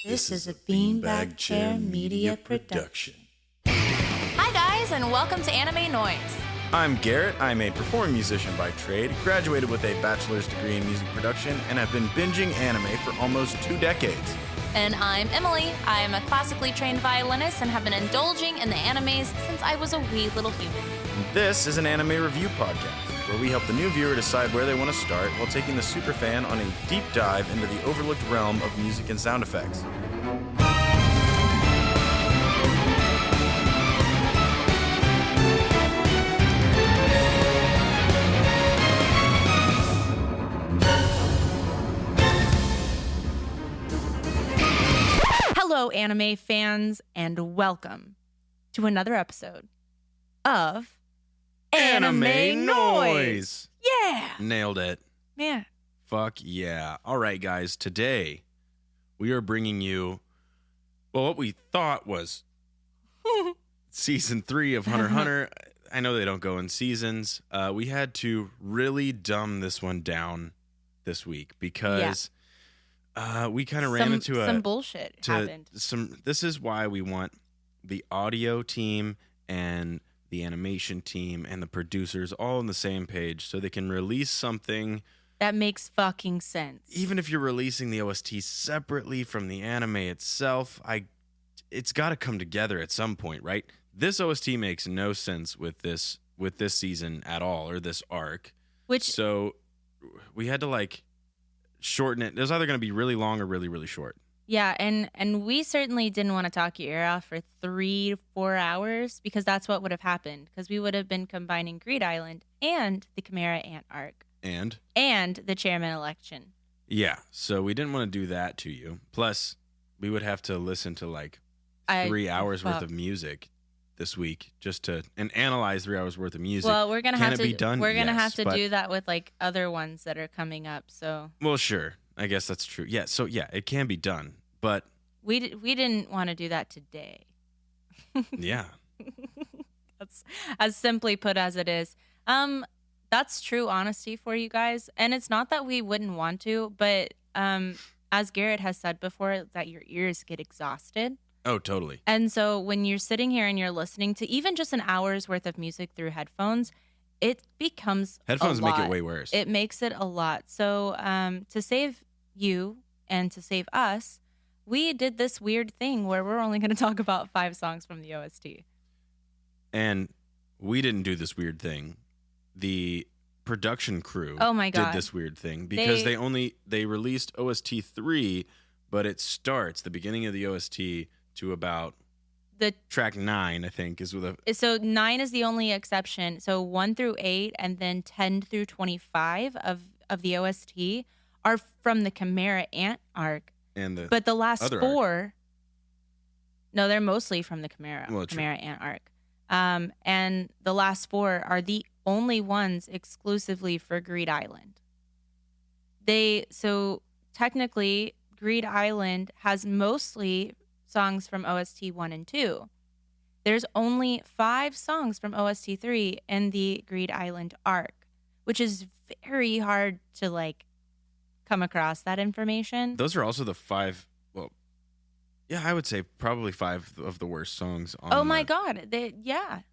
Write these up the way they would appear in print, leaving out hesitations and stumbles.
This is a Beanbag Chair Media production. Hi guys, and welcome to Anime Noise. I'm Garrett. I'm a performing musician by trade, graduated with a bachelor's degree in music production, and have been binging anime for almost 2 decades. And I'm Emily. I am a classically trained violinist and have been indulging in the animes since I was a wee little human. This is an anime review podcast, where we help the new viewer decide where they want to start while taking the superfan on a deep dive into the overlooked realm of music and sound effects. Hello, anime fans, and welcome to another episode of Anime Noise! Yeah! Nailed it. Yeah. Fuck yeah. All right, guys. Today, we are bringing you, well, what we thought was Season 3 of Hunter x Hunter. I know they don't go in seasons. We had to really dumb this one down this week because we kind of ran into some bullshit happened. This is why we want the audio team and the animation team and the producers all on the same page so they can release something that makes fucking sense. Even if you're releasing the OST separately from the anime itself, it's got to come together at some point, right? This OST makes no sense with this season at all, or this arc. So we had to shorten it. It was either going to be really long or really, really short. Yeah, and we certainly didn't want to talk your ear off for 3 to 4 hours because that's what would have happened, because we would have been combining Greed Island and the Chimera Ant arc. And the chairman election. Yeah, so we didn't want to do that to you. Plus, we would have to listen to 3 hours worth of music this week and analyze 3 hours worth of music. Well, we're gonna have to. Be done? We're gonna Yes, have to do that with other ones that are coming up. So. Well, sure. I guess that's true. Yeah. So yeah, it can be done, but we didn't want to do that today. Yeah. That's as simply put as it is. That's true honesty for you guys, and it's not that we wouldn't want to, but as Garrett has said before, that your ears get exhausted. Oh, totally. And so when you're sitting here and you're listening to even just an hour's worth of music through headphones, it becomes headphones a lot. Make it way worse. It makes it a lot. So to save you and to save us, we did this weird thing where we're only going to talk about 5 songs from the OST. And we didn't do this weird thing. The production crew did this weird thing because they released OST 3, but it starts the beginning of the OST to about the track 9, I think, is with a. So 9 is the only exception. So 1 through 8 and then 10 through 25 of the OST are from the Chimera Ant arc. But the last 4, no, they're mostly from the Chimera Ant arc. And the last 4 are the only ones exclusively for Greed Island. So technically, Greed Island has mostly songs from OST 1 and 2. There's only 5 songs from OST 3 in the Greed Island arc, which is very hard to come across that information. Those are also the 5. Well, yeah, I would say probably 5 of the worst songs on. Oh my god,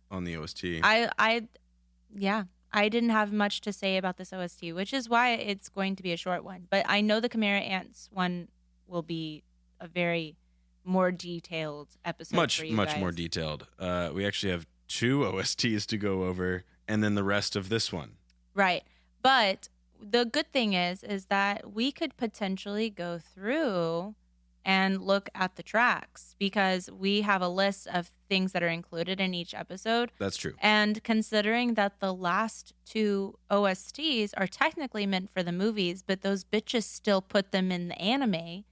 on the OST. I didn't have much to say about this OST, which is why it's going to be a short one. But I know the Chimera Ants one will be a very more detailed episode for you much guys. More detailed. We actually have 2 OSTs to go over, and then the rest of this one. Right. But the good thing is that we could potentially go through and look at the tracks because we have a list of things that are included in each episode. That's true. And considering that the last 2 OSTs are technically meant for the movies, but those bitches still put them in the anime.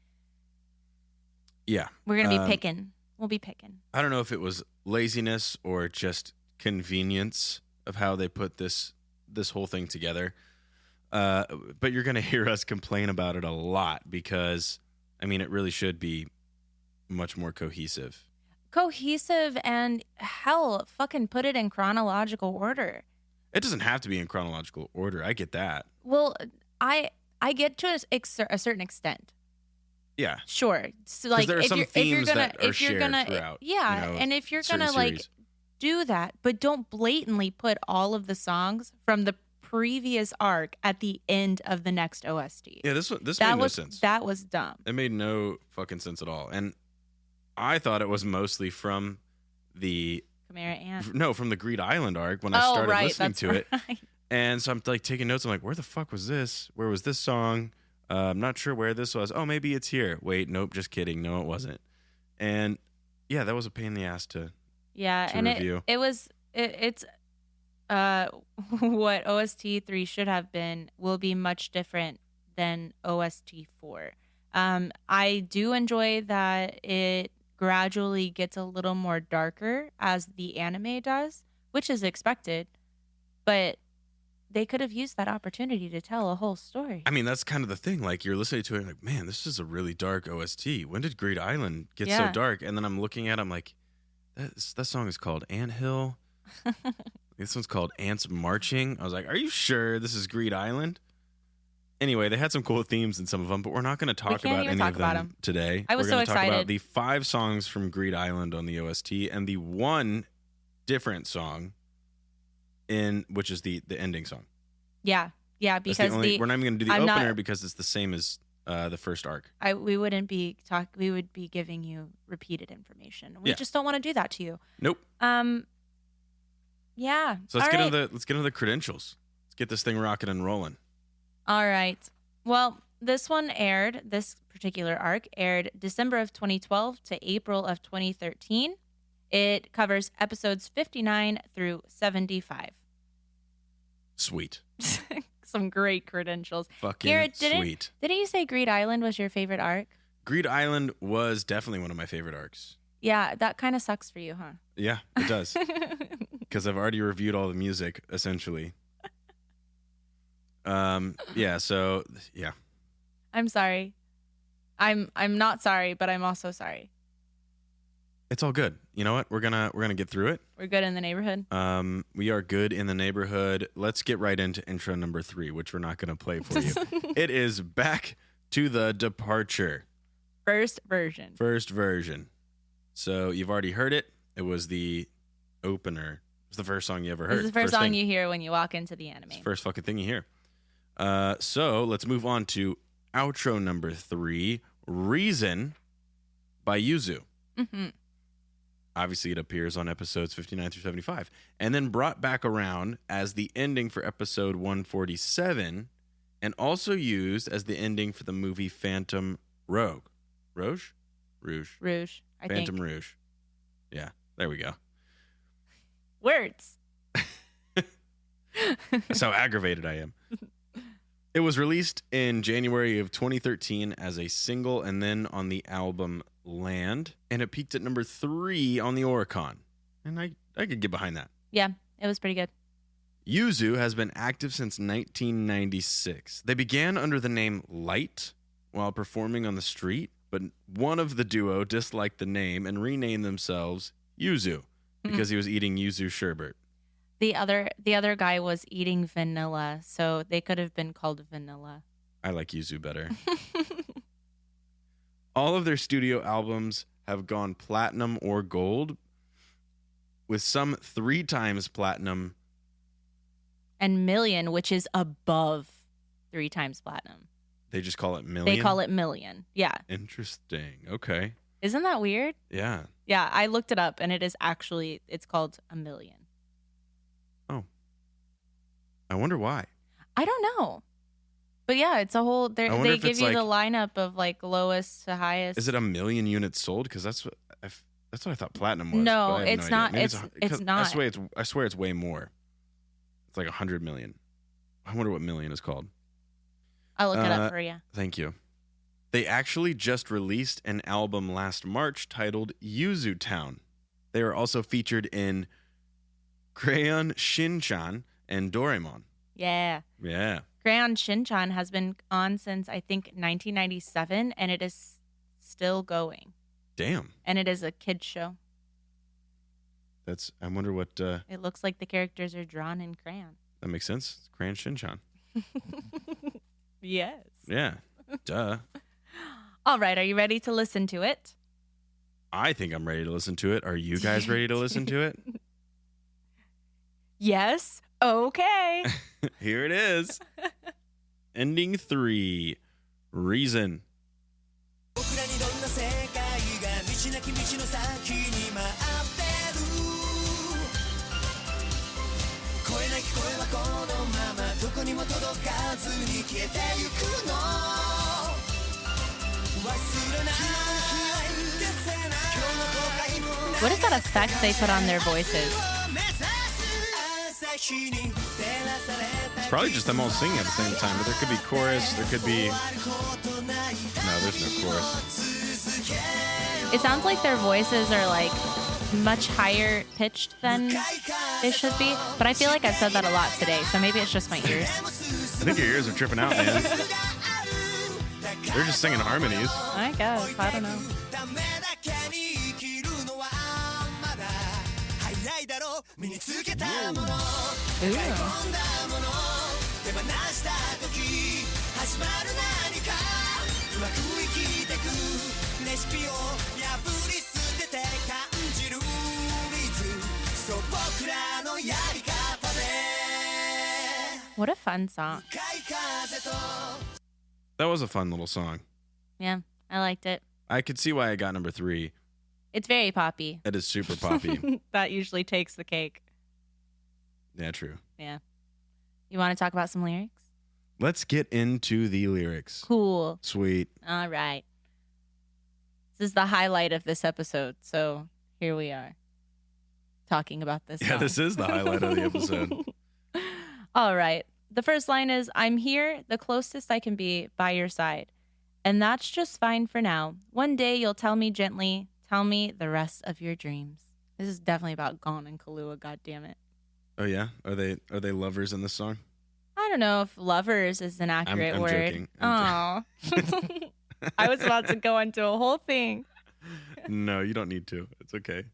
Yeah. We're going to be picking. We'll be picking. I don't know if it was laziness or just convenience of how they put this whole thing together. But you're going to hear us complain about it a lot because, it really should be much more cohesive. And hell, fucking put it in chronological order. It doesn't have to be in chronological order. I get that. Well, I get to a certain extent. Yeah. Sure. So like there are some themes that are shared gonna throughout, and if you're gonna certain like series. do that, but don't blatantly put all of the songs from the previous arc at the end of the next OST. Yeah, this made no sense. That was dumb. It made no fucking sense at all. And I thought it was mostly from the Chimera Ant. No, from the Greed Island arc when I started listening to it. Right. And so I'm like taking notes. I'm like, where the fuck was this? Where was this song? I'm not sure where this was. Oh, maybe it's here. Wait, nope, just kidding. No, it wasn't. And yeah, that was a pain in the ass to review. It's what OST 3 should have been will be much different than OST 4. I do enjoy that it gradually gets a little more darker as the anime does, which is expected, but they could have used that opportunity to tell a whole story. I mean, that's kind of the thing. Like, you're listening to it and like, man, this is a really dark OST. When did Greed Island get so dark? And then I'm looking at it, I'm like, that song is called Anthill. This one's called Ants Marching. I was like, are you sure this is Greed Island? Anyway, they had some cool themes in some of them, but we're not going to talk about any of them today. I was we're going so to talk excited. about the 5 songs from Greed Island on the OST and the one different song which is the ending song. Yeah, because we're not even going to do the opener because it's the same as the first arc. We would be giving you repeated information. We just don't want to do that to you. Nope. Yeah. So let's get into the credentials. Let's get this thing rocking and rolling. All right. Well, this particular arc aired December of 2012 to April of 2013. It covers episodes 59 through 75. Sweet. Some great credentials. Fucking Garrett, sweet. Didn't you say Greed Island was your favorite arc? Greed Island was definitely one of my favorite arcs. Yeah, that kind of sucks for you, huh? Yeah, it does. Because I've already reviewed all the music, essentially. So I'm sorry. I'm not sorry, but I'm also sorry. It's all good. You know what? We're gonna get through it. We're good in the neighborhood. We are good in the neighborhood. Let's get right into intro number 3, which we're not gonna play for you. It is Back to the Departure. First version. So you've already heard it. It was the opener. It was the first song you ever heard. It's the first song you hear when you walk into the anime. It's the first fucking thing you hear. So let's move on to outro number 3, Reason by Yuzu. Mm-hmm. Obviously, it appears on episodes 59 through 75, and then brought back around as the ending for episode 147, and also used as the ending for the movie Phantom Rouge. Phantom Rouge. Yeah, there we go. Words. That's how aggravated I am. It was released in January of 2013 as a single and then on the album Land, and it peaked at number 3 on the Oricon. And I could get behind that. Yeah, it was pretty good. Yuzu has been active since 1996. They began under the name Light while performing on the street, but one of the duo disliked the name and renamed themselves Yuzu because he was eating yuzu sherbet. The other guy was eating vanilla, so they could have been called Vanilla. I like yuzu better. All of their studio albums have gone platinum or gold, with some 3 times platinum. And million, which is above 3 times platinum. They just call it million? They call it million, yeah. Interesting, okay. Isn't that weird? Yeah. Yeah, I looked it up, and it's called a million. Oh. I wonder why. I don't know. But yeah, it's a whole. They give you the lineup of like lowest to highest. Is it 1 million units sold? Because that's what I thought platinum was. No, it's not. It's not. I swear it's way more. It's like 100 million. I wonder what million is called. I'll look it up for you. Thank you. They actually just released an album last March titled Yuzu Town. They are also featured in Crayon Shin-chan and Doraemon. Yeah. Yeah. Crayon Shin-chan has been on since, I think, 1997, and it is still going. Damn. And it is a kid's show. I wonder what... It looks like the characters are drawn in crayon. That makes sense. It's Crayon Shin-chan. Yes. Yeah. Duh. All right, are you ready to listen to it? I think I'm ready to listen to it. Are you guys ready to listen to it? Yes. Okay. Here it is. Ending 3. Reason. 僕らにどんな世界が道なき道の先に待ってる声なき声はこのままどこにも届かずに消えてゆくの忘れない消せない今日の後悔も What is that effect they put on their voices? It's probably just them all singing at the same time, but there could be chorus, there could be... No, there's no chorus. It sounds like their voices are like much higher pitched than they should be, but I feel like I've said that a lot today, so maybe it's just my ears. I think your ears are tripping out, man. They're just singing harmonies. I guess. I don't know. What a fun song. That was a fun little song. Yeah, I liked it. I could see why I got number 3. It's very poppy. It is super poppy. That usually takes the cake. Yeah, true. Yeah. You want to talk about some lyrics? Let's get into the lyrics. Cool. Sweet. All right. This is the highlight of this episode, so here we are talking about this Yeah, song. this is the highlight of the episode. All right. The first line is, I'm here, the closest I can be by your side. And that's just fine for now. One day you'll tell me gently, tell me the rest of your dreams. This is definitely about Gon and Kahlua, goddammit. Oh, yeah? Are they lovers in this song? I don't know if lovers is an accurate I'm word. joking. Oh. I was about to go into a whole thing. No, you don't need to. It's okay.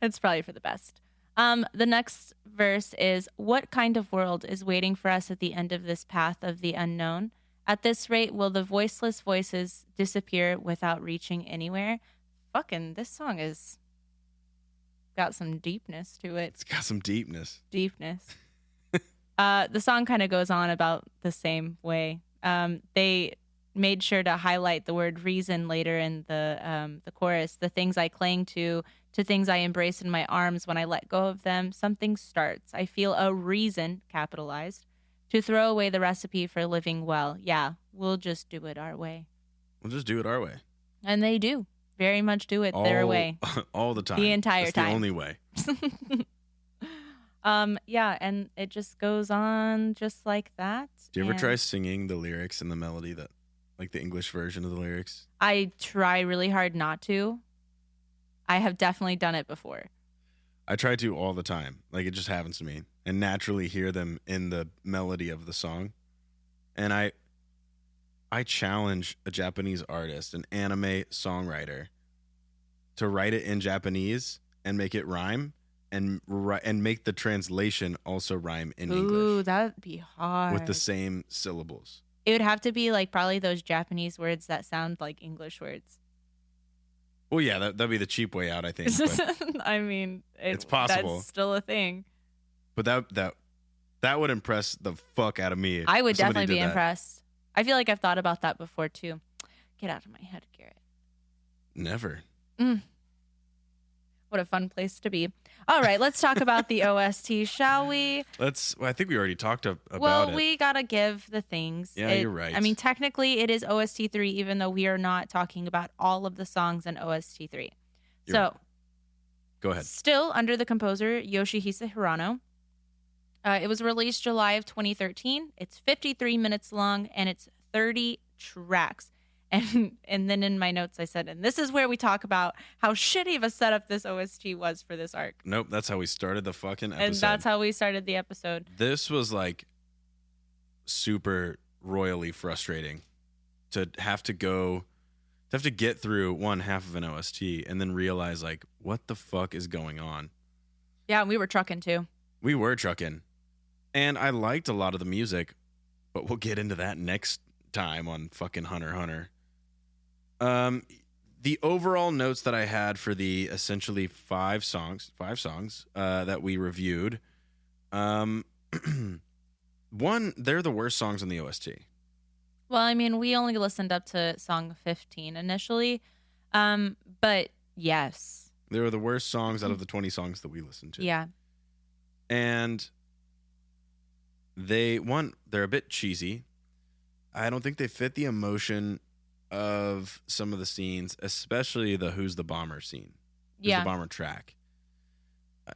It's probably for the best. The next verse is, what kind of world is waiting for us at the end of this path of the unknown? At this rate, will the voiceless voices disappear without reaching anywhere? Fucking, this song is got some deepness to it. It's got some deepness. The song kind of goes on about the same way. They made sure to highlight the word reason later in the chorus. The things I cling to things I embrace in my arms. When I let go of them, something starts. I feel a reason, capitalized, to throw away the recipe for living well. Yeah, we'll just do it our way. We'll just do it our way. And they do. Very much do it their way. All the time. The entire time. The only way. Yeah, and it just goes on just like that. Do you ever try singing the lyrics and the melody, that, like the English version of the lyrics? I try really hard not to. I have definitely done it before. I try to all the time. Like, it just happens to me. And naturally hear them in the melody of the song. And I challenge a Japanese artist, an anime songwriter, to write it in Japanese and make it rhyme, and make the translation also rhyme in English. Ooh, that'd be hard. With the same syllables. It would have to be like probably those Japanese words that sound like English words. Well, yeah, that'd be the cheap way out, I think. But I mean, it's possible. That's still a thing. But that would impress the fuck out of me. I would definitely be impressed. I feel like I've thought about that before too. Get out of my head, Garrett. Never. What a fun place to be. All right, let's talk about the OST, shall we? Well, I think we already talked about it. Well, we got to give the things. Yeah, you're right. I mean, technically, it is OST 3, even though we are not talking about all of the songs in OST 3. Right. Go ahead. Still under the composer, Yoshihisa Hirano. It was released July of 2013. It's 53 minutes long, and it's 30 tracks. And then in my notes I said, and this is where we talk about how shitty of a setup this OST was for this arc. Nope, that's how we started the fucking episode. And that's how we started the episode. This was like super royally frustrating to have to get through one half of an OST and then realize, like, what the fuck is going on? Yeah, we were trucking too. We were trucking. And I liked a lot of the music, but we'll get into that next time on fucking Hunter x Hunter. The overall notes that I had for the essentially five songs that we reviewed, one, they're the worst songs in the OST. Well, I mean, we only listened up to song 15 initially, but yes. They were the worst songs out of the 20 songs that we listened to. Yeah. And they're a bit cheesy. I don't think they fit the emotion of some of the scenes, especially the Who's the Bomber scene. Who's the Bomber track.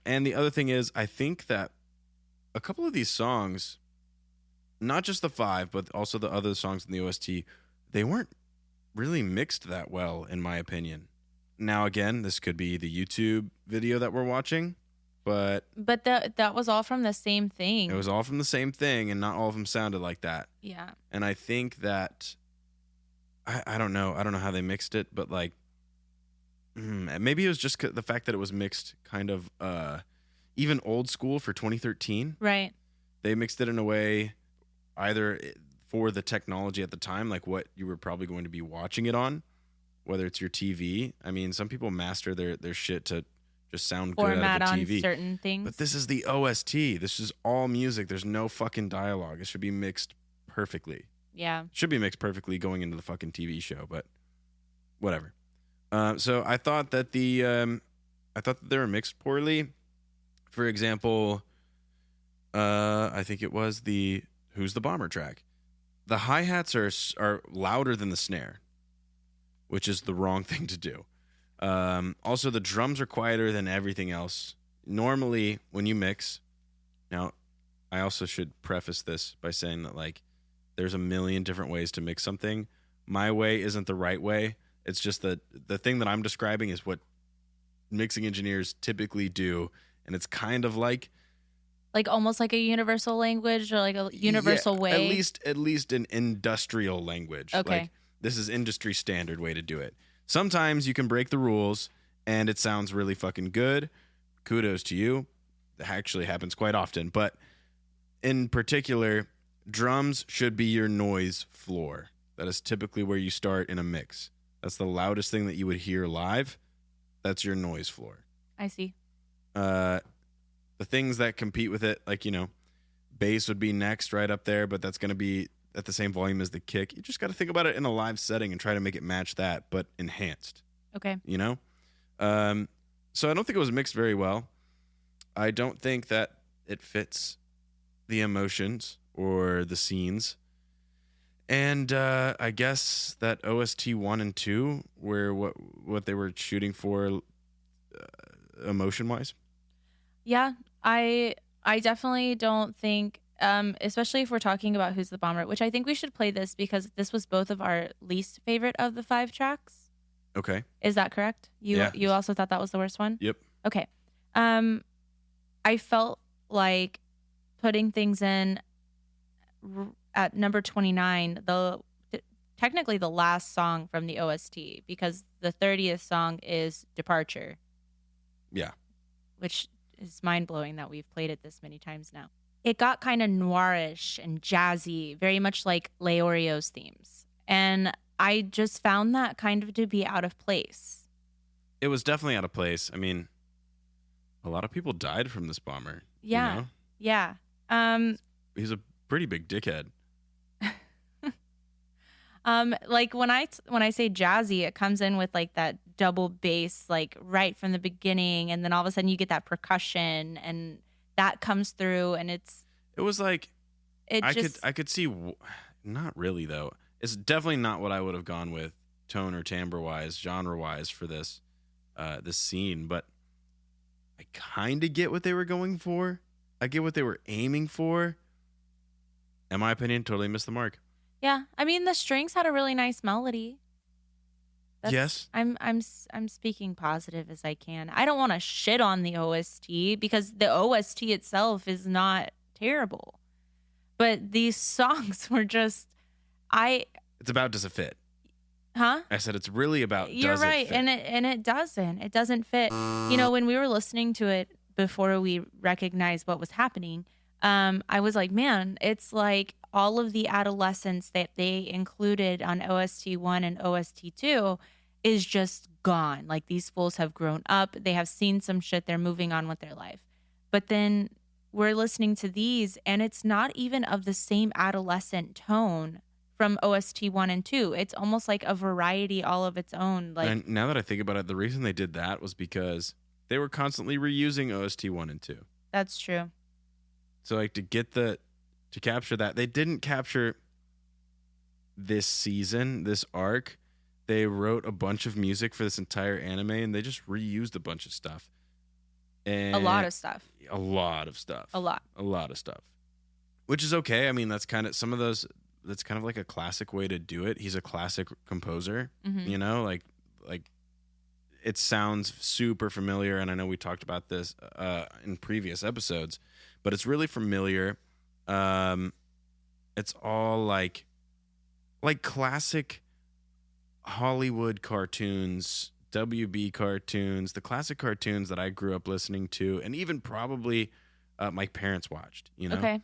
And the other thing is, I think that a couple of these songs, not just the 5, but also the other songs in the OST, they weren't really mixed that well, in my opinion. Now, again, this could be the YouTube video that we're watching, but that was all from the same thing. It was all from the same thing, and not all of them sounded like that. Yeah. And I think that I don't know how they mixed it, but like maybe it was just the fact that it was mixed kind of even old school for 2013. Right. They mixed it in a way either for the technology at the time, like what you were probably going to be watching it on, whether it's your TV. I mean, some people master their shit to just sound good out of a TV. Format on certain things. But this is the OST. This is all music. There's no fucking dialogue. It should be mixed perfectly. Yeah. Should be mixed perfectly going into the fucking TV show, but whatever. So I thought that they were mixed poorly. For example, I think it was the Who's the Bomber track. The hi-hats are louder than the snare, which is the wrong thing to do. Also, the drums are quieter than everything else. Normally, when you mix, now I also should preface this by saying that like there's a million different ways to mix something. My way isn't the right way. It's just that the thing that I'm describing is what mixing engineers typically do, and it's kind of like almost like a universal language or like a universal way. At least an industrial language. Okay. Like, this is industry standard way to do it. Sometimes you can break the rules and it sounds really fucking good. Kudos to you. That actually happens quite often. But in particular, drums should be your noise floor. That is typically where you start in a mix. That's the loudest thing that you would hear live. That's your noise floor. I see. The things that compete with it, like, bass would be next right up there, but that's going to be at the same volume as the kick. You just got to think about it in a live setting and try to make it match that, but enhanced. Okay. So I don't think it was mixed very well. I don't think that it fits the emotions or the scenes. And I guess that OST 1 and 2 were what they were shooting for emotion-wise. Yeah, I definitely don't think, especially if we're talking about Who's the Bomber, which I think we should play this because this was both of our least favorite of the 5 tracks. Okay. Is that correct? You also thought that was the worst one? Yep. Okay. I felt like putting things in at number 29, technically the last song from the OST, because the 30th song is Departure. Yeah. Which is mind-blowing that we've played it this many times now. It got kind of noirish and jazzy, very much like Leorio's themes. And I just found that kind of to be out of place. It was definitely out of place. I mean, a lot of people died from this bomber. Yeah. Yeah. He's a pretty big dickhead. Like when I say jazzy, it comes in with like that double bass, like right from the beginning, and then all of a sudden you get that percussion, and that comes through, and it was like I could see, not really though. It's definitely not what I would have gone with tone or timbre wise, genre wise for this scene, but I kind of get what they were going for. I get what they were aiming for. In my opinion, totally missed the mark. Yeah, I mean the strings had a really nice melody. Yes, I'm speaking positive as I can. I don't want to shit on the OST because the OST itself is not terrible, but these songs were just It's about does it fit? Huh? I said it's really about. You're does right, it fit? and it doesn't. It doesn't fit. When we were listening to it before we recognized what was happening, I was like, man, it's like all of the adolescence that they included on OST 1 and OST 2 is just gone. Like, these fools have grown up. They have seen some shit. They're moving on with their life. But then we're listening to these, and it's not even of the same adolescent tone from OST 1 and 2. It's almost like a variety all of its own. Like, and now that I think about it, the reason they did that was because they were constantly reusing OST 1 and 2. That's true. So, like, to capture that, they didn't capture this season, this arc. They wrote a bunch of music for this entire anime, and they just reused a bunch of stuff. And a lot of stuff. A lot of stuff. A lot of stuff. Which is okay. I mean, that's kind of some of those. That's kind of like a classic way to do it. He's a classic composer. You know, like it sounds super familiar, and I know we talked about this in previous episodes, but it's really familiar. It's all like classic Hollywood cartoons, WB cartoons, the classic cartoons that I grew up listening to, and even probably my parents watched. You know, okay.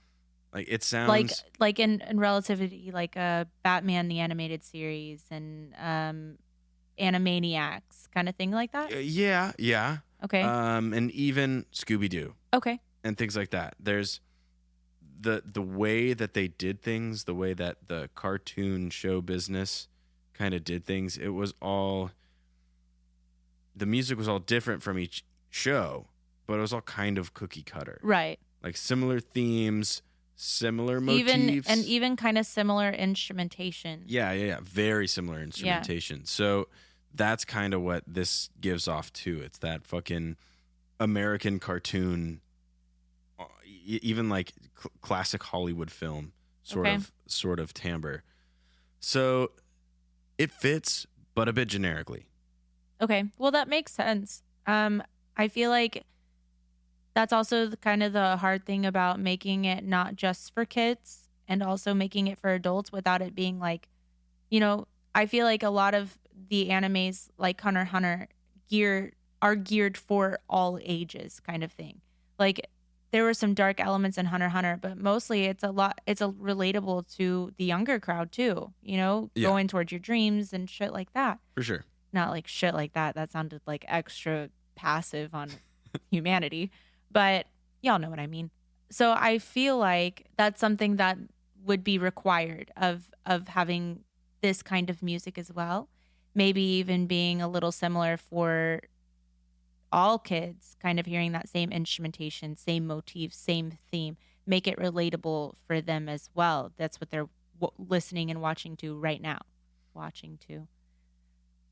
Like, it sounds like in relativity, like Batman the animated series and Animaniacs kind of thing, like that. Yeah. Okay. And even Scooby-Doo. Okay. And things like that. There's the way that they did things, the way that the cartoon show business kind of did things. It was all, the music was all different from each show, but it was all kind of cookie cutter. Right. Like, similar themes, similar motifs. Even kind of similar instrumentation. Yeah. Very similar instrumentation. Yeah. So that's kind of what this gives off too. It's that fucking American cartoon, even like classic Hollywood film sort of timbre. So it fits, but a bit generically. Okay. Well, that makes sense. I feel like that's also kind of the hard thing about making it not just for kids and also making it for adults without it being like, you know, I feel like a lot of the animes like Hunter x Hunter are geared for all ages kind of thing. Like, there were some dark elements in Hunter x Hunter, but mostly it's relatable to the younger crowd too, you know, going towards your dreams and shit like that. For sure. Not like shit like that. That sounded like extra passive on humanity, but y'all know what I mean. So I feel like that's something that would be required of having this kind of music as well. Maybe even being a little similar for all kids, kind of hearing that same instrumentation, same motif, same theme, make it relatable for them as well. That's what they're listening and watching to right now.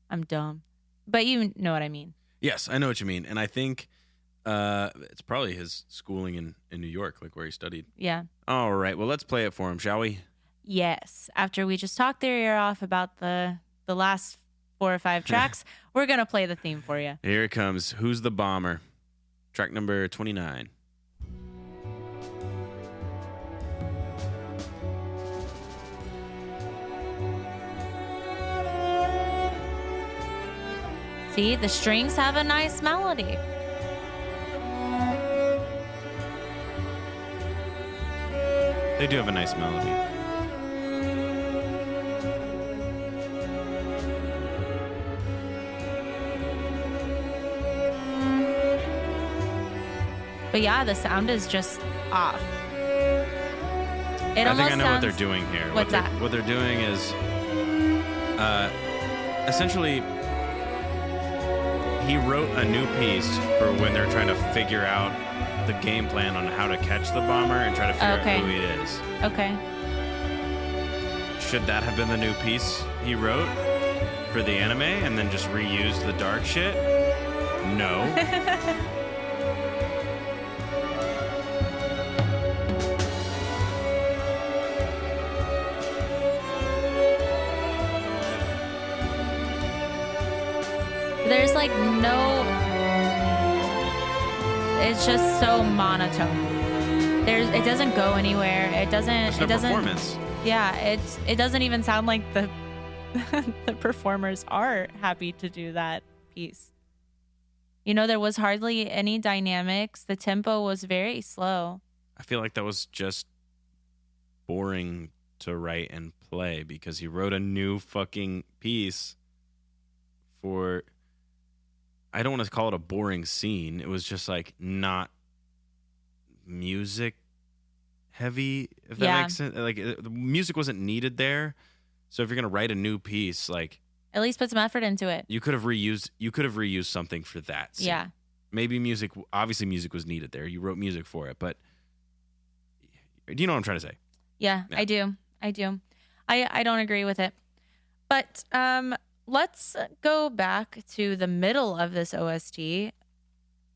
I'm dumb, but you know what I mean. Yes, I know what you mean. And I think it's probably his schooling in New York, like where he studied. Yeah. All right. Well, let's play it for him, shall we? Yes. After we just talked their ear off about the last 4 or 5 tracks, we're going to play the theme for you. Here it comes. Who's the Bomber? Track number 29. See, the strings have a nice melody. They do have a nice melody. But yeah, the sound is just off. I think I know what they're doing here. What's that? What they're doing is essentially he wrote a new piece for when they're trying to figure out the game plan on how to catch the bomber and try to figure out who he is. Okay. Should that have been the new piece he wrote for the anime and then just reuse the dark shit? No. There's like it's just so monotone. It doesn't go anywhere. It doesn't performance. Yeah, it doesn't even sound like the the performers are happy to do that piece. You know, there was hardly any dynamics. The tempo was very slow. I feel like that was just boring to write and play because he wrote a new fucking piece for, I don't want to call it a boring scene. It was just like not music heavy, if that makes sense. Like the music wasn't needed there. So if you're going to write a new piece, like at least put some effort into it. You could have reused something for that scene. Yeah. Maybe music was needed there. You wrote music for it, but do you know what I'm trying to say? Yeah. I do. I don't agree with it. But let's go back to the middle of this OST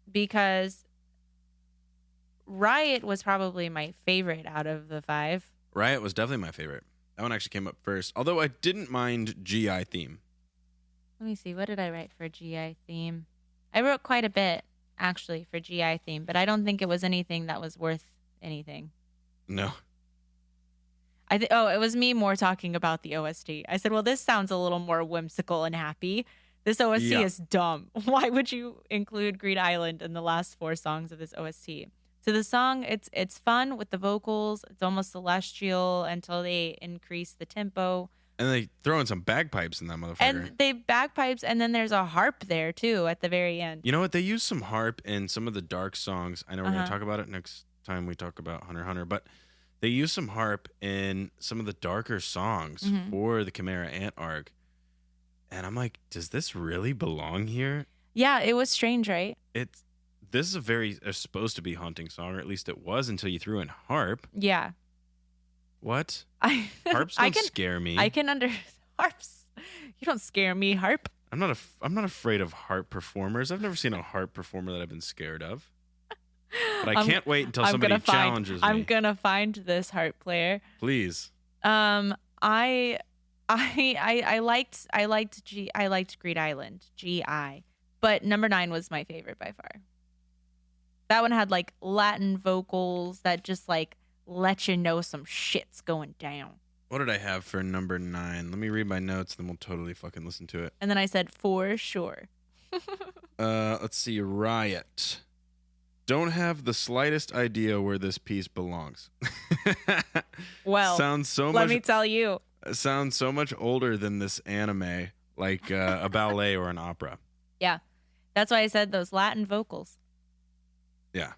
because Riot was probably my favorite out of the 5. Riot was definitely my favorite. That one actually came up first, although I didn't mind GI theme. Let me see. What did I write for GI theme? I wrote quite a bit, actually, for GI theme, but I don't think it was anything that was worth anything. No. It was me more talking about the OST. I said, well, this sounds a little more whimsical and happy. This OST is dumb. Why would you include Greed Island in the last 4 songs of this OST? So the song, it's fun with the vocals. It's almost celestial until they increase the tempo. And they throw in some bagpipes in that motherfucker. And they bagpipes, and then there's a harp there, too, at the very end. You know what? They use some harp in some of the dark songs. I know we're going to talk about it next time we talk about Hunter x Hunter, but they use some harp in some of the darker songs for the Chimera Ant arc. And I'm like, does this really belong here? Yeah, it was strange, right? This is a supposed to be haunting song, or at least it was until you threw in harp. Yeah. What? Harps don't scare me. I can harps. You don't scare me, harp. I'm not afraid of harp performers. I've never seen a harp performer that I've been scared of. But I can't wait until somebody challenges me. I'm gonna find this harp player. Please. I liked Greed Island, GI, but number 9 was my favorite by far. That one had like Latin vocals that just like let you know some shit's going down. What did I have for number 9? Let me read my notes, then we'll totally fucking listen to it. And then I said for sure. Let's see. Riot. Don't have the slightest idea where this piece belongs. Well, let me tell you. Sounds so much older than this anime, like a ballet or an opera. Yeah. That's why I said those Latin vocals. Yeah.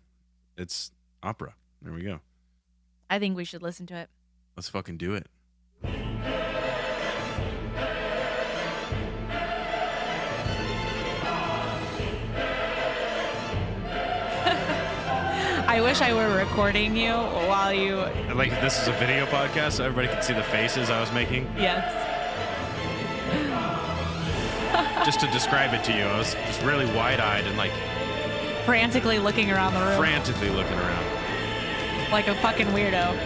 It's opera. There we go. I think we should listen to it. Let's fucking do it. I wish I were recording you while you... Like, this is a video podcast, so everybody can see the faces I was making? Yes. Just to describe it to you, I was just really wide-eyed and, like... frantically looking around the room. Frantically looking around. Like a fucking weirdo.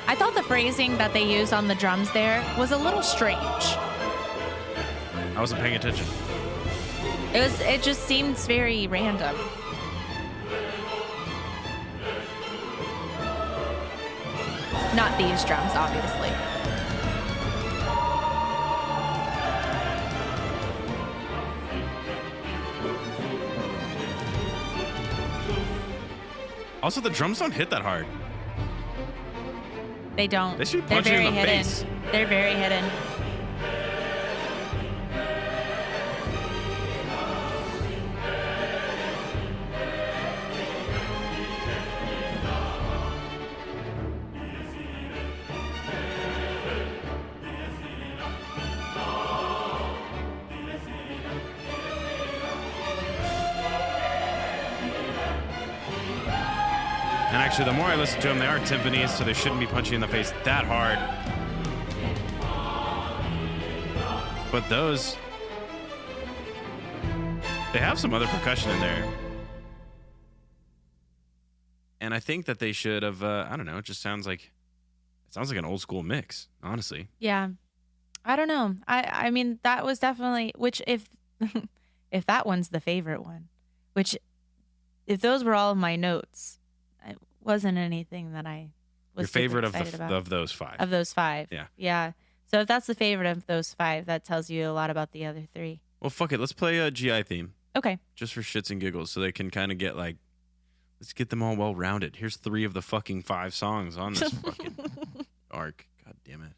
I thought the phrasing that they used on the drums there was a little strange. I wasn't paying attention. It just seemed very random. Not these drums, obviously. Also, the drums don't hit that hard. They don't. They should punch you in the face. They're very hidden. And actually, the more I listen to them, they are timpanis, so they shouldn't be punching you in the face that hard. But those... they have some other percussion in there. And I think that they should have, I don't know, it just sounds like... it sounds like an old school mix, honestly. Yeah. I don't know. I mean, that was definitely... which, if if that one's the favorite one, which, if those were all of my notes... it wasn't anything that I was your favorite excited about. of those 5. Of those 5. Yeah. Yeah. So if that's the favorite of those 5, that tells you a lot about the other 3. Well, fuck it. Let's play a GI theme. Okay. Just for shits and giggles, so they can kind of get like, let's get them all well rounded. Here's 3 of the fucking 5 songs on this fucking arc. God damn it.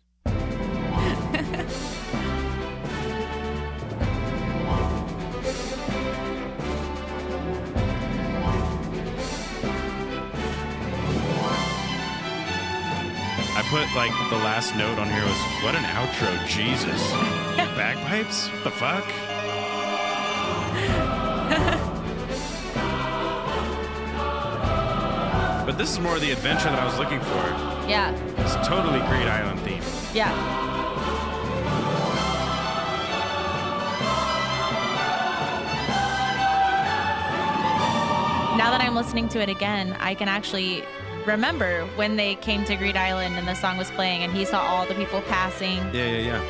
I put like the last note on here was, what an outro, Jesus. Bagpipes? What the fuck? But this is more the adventure that I was looking for. Yeah. It's totally Great Island theme. Yeah. Now that I'm listening to it again, I can actually remember when they came to Greed Island and the song was playing and he saw all the people passing. Yeah.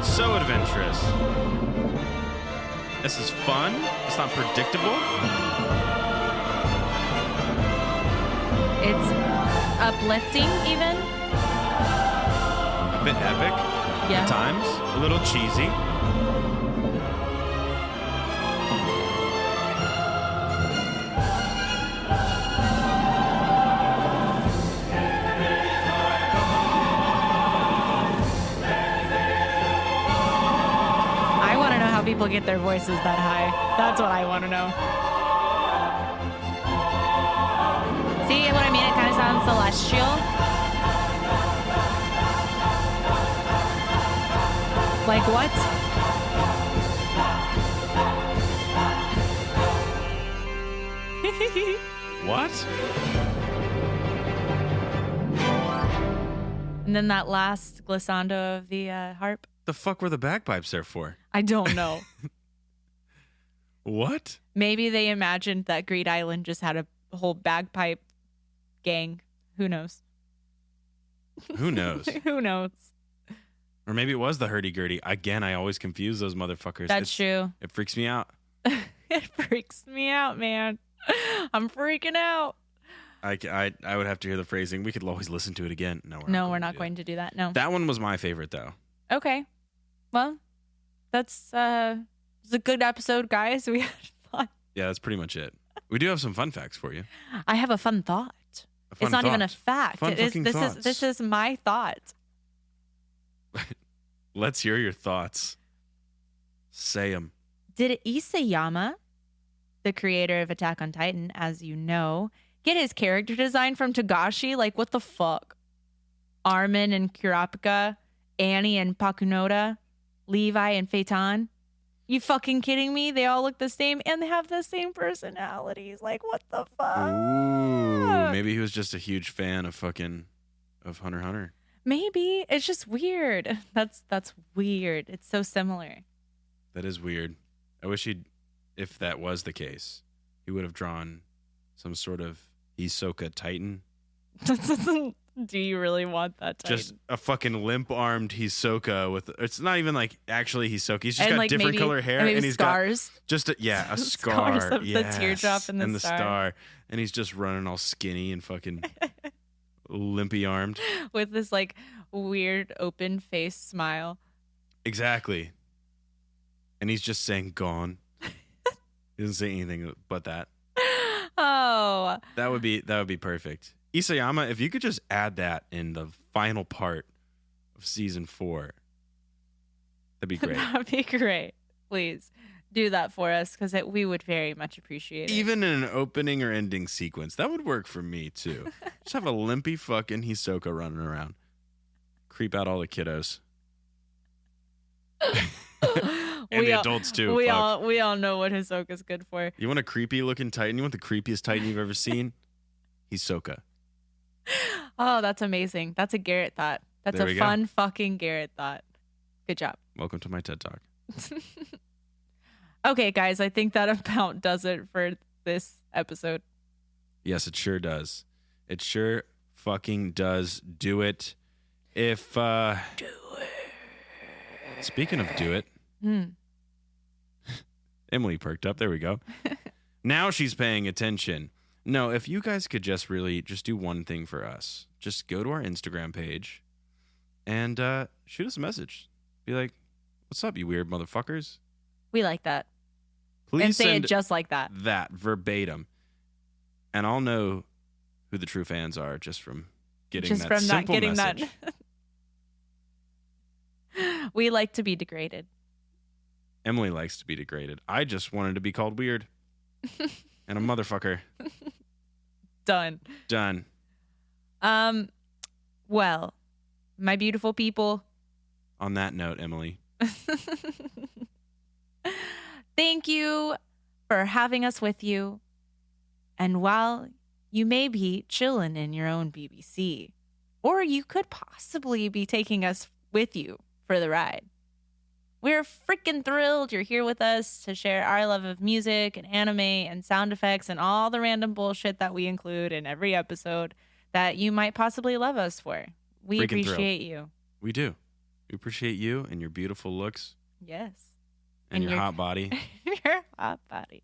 So adventurous. This is fun. It's not predictable. It's uplifting even. A bit epic. Yeah. At times. A little cheesy. People get their voices that high. That's what I want to know. See what I mean? It kind of sounds celestial. Like what? What? And then that last glissando of the harp. The fuck were the bagpipes there for? I don't know. What? Maybe they imagined that Greed Island just had a whole bagpipe gang. Who knows? Who knows? Who knows? Or maybe it was the hurdy-gurdy. Again, I always confuse those motherfuckers. That's true. It freaks me out. It freaks me out, man. I'm freaking out. I would have to hear the phrasing. We could always listen to it again. No, we're not going to do that. No. That one was my favorite, though. Okay. Well, that's it's a good episode, guys. We had fun. Yeah, that's pretty much it. We do have some fun facts for you. I have a fun thought. It's not even a fact. This is my thought. Let's hear your thoughts. Say them. Did Isayama, the creator of Attack on Titan, as you know, get his character design from Togashi? Like, what the fuck? Armin and Kurapika, Annie and Pakunoda, Levi and Phaeton. You fucking kidding me? They all look the same and they have the same personalities. Like, what the fuck? Ooh, maybe he was just a huge fan of Hunter x Hunter. Maybe. It's just weird. That's weird. It's so similar. That is weird. I wish if that was the case, he would have drawn some sort of Hisoka Titan. Do you really want that Titan? Just a fucking limp-armed Hisoka with... It's not even like actually Hisoka. He's just got like different color hair. And he's scars. got just a scar. Scars of the teardrop and the star. And he's just running all skinny and fucking limpy-armed. With this like weird open face smile. Exactly. And he's just saying gone. He doesn't say anything but that. Oh. That would be perfect. Isayama, if you could just add that in the final part of season 4, that'd be great. That'd be great. Please do that for us because we would very much appreciate it. Even in an opening or ending sequence, that would work for me too. Just have a limpy fucking Hisoka running around. Creep out all the kiddos. And the adults too. We all know what Hisoka's good for. You want a creepy looking Titan? You want the creepiest Titan you've ever seen? Hisoka. Oh, that's amazing. That's a Garrett thought. That's a fun fucking Garrett thought. Good job. Welcome to my TED Talk. Okay, guys, I think that about does it for this episode. Yes, it sure does. It sure fucking does do it. If Do it. Speaking of do it, Emily perked up. There we go. Now she's paying attention. No, if you guys could just do one thing for us, just go to our Instagram page and shoot us a message. Be like, "What's up, you weird motherfuckers?" We like that. Please and say send it just like that. That verbatim, and I'll know who the true fans are just from getting just that from simple not getting message. that. We like to be degraded. Emily likes to be degraded. I just wanted to be called weird and a motherfucker. Done. Well, my beautiful people. On that note, Emily. Thank you for having us with you. And while you may be chilling in your own BBC, or you could possibly be taking us with you for the ride, we're freaking thrilled you're here with us to share our love of music and anime and sound effects and all the random bullshit that we include in every episode that you might possibly love us for. We appreciate you. We do. We appreciate you and your beautiful looks. Yes. And your hot body. Your hot body.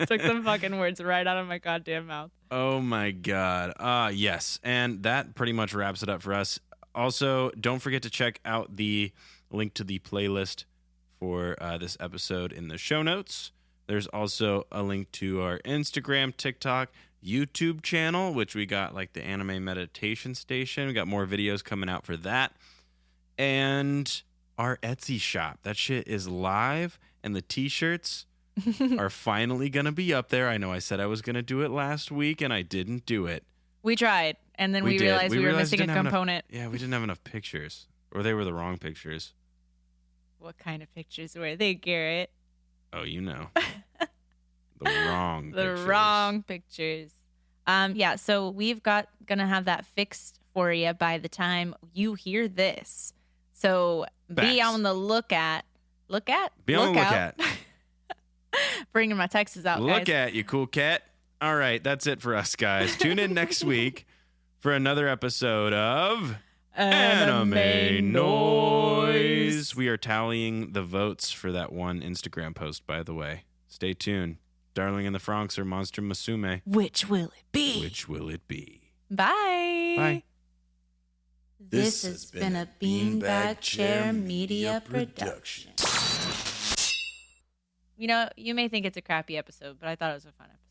Took some fucking words right out of my goddamn mouth. Oh my God. Yes. And that pretty much wraps it up for us. Also, don't forget to check out the link to the playlist for this episode in the show notes. There's also a link to our Instagram, TikTok, YouTube channel, which we got like the anime meditation station. We got more videos coming out for that. And our Etsy shop. That shit is live, and the t-shirts are finally going to be up there. I know I said I was going to do it last week, and I didn't do it. We tried, and then we realized we were missing a component. Yeah, we didn't have enough pictures, or they were the wrong pictures. What kind of pictures were they, Garrett? Oh, you know. The wrong pictures. Yeah, so we've gonna have that fixed for you by the time you hear this. So be on the lookout. Be on the lookout. Bringing my Texas out, Look guys. at you, cool cat. All right, that's it for us, guys. Tune in next week for another episode of Anime Noise. We are tallying the votes for that one Instagram post, by the way. Stay tuned. Darling in the Franxx or Monster Musume. Which will it be? Which will it be? Bye. Bye. This has been a Beanbag Chair Media production. You know, you may think it's a crappy episode, but I thought it was a fun episode.